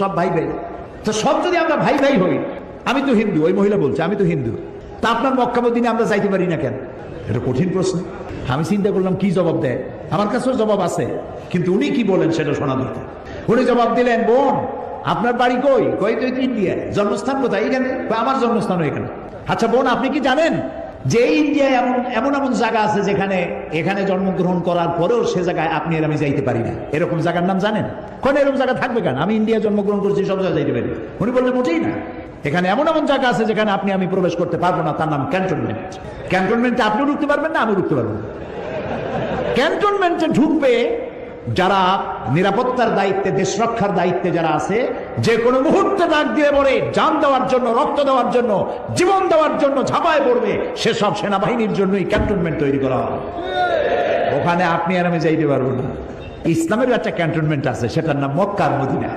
সব ভাই ভাই। তো সব যদি আমরা ভাই ভাই হই, আমি তো হিন্দু, ওই মহিলা বলছে আমি তো হিন্দু, তা আপনার মক্কা মদিনা আমরা যাইতে পারি না কেন? এটা কঠিন প্রশ্ন। আমি চিন্তা করলাম কি জবাব দেয়, আমার কাছেও জবাব আছে, কিন্তু উনি কি বলেন সেটা শোনা দরকার। উনি জবাব দিলেন, বোন আপনার বাড়ি কই? কই তো ইন্ডিয়ায়। জন্মস্থান কোথায়? এখানে। আমার জন্মস্থানও এখানে। আচ্ছা বোন, আপনি কি জানেন যে ইন্ডিয়ায় এমন এমন জায়গা আছে যেখানে এখানে জন্মগ্রহণ করার পরেও সে জায়গায় আপনি আর আমি যাইতে পারি না? এরকম জায়গার নাম জানেন? কোন এরকম জায়গা থাকবে কেন? আমি ইন্ডিয়া জন্মগ্রহণ করছি, সব জায়গায় যাইতে পারি। উনি বললেন মোটেই না, এখানে এমন এমন জায়গা আছে যেখানে আপনি আমি প্রবেশ করতে পারবো না, তার নাম ক্যান্টনমেন্ট। ক্যান্টনমেন্টে আপনিও ঢুকতে পারবেন না, আমিও ঢুকতে পারবো না। ক্যান্টনমেন্টে ঢুকবে যারা নিরাপত্তার দায়িত্বে, দেশ রক্ষার দায়িত্বে যারা আছে, যে কোনো মুহূর্তে ডাক দিয়ে বলে জান দেওয়ার জন্য, রক্ত দেওয়ার জন্য, জীবন দেওয়ার জন্য ঝাঁপায় পড়বে, সেসব সেনাবাহিনীর জন্যই ক্যান্টনমেন্ট তৈরি করা হবে। ওখানে আপনি আর আমি যাইতে পারবো না। ইসলামের একটা ক্যান্টনমেন্ট আছে, সেটার নাম মক্কা আর মদিনা।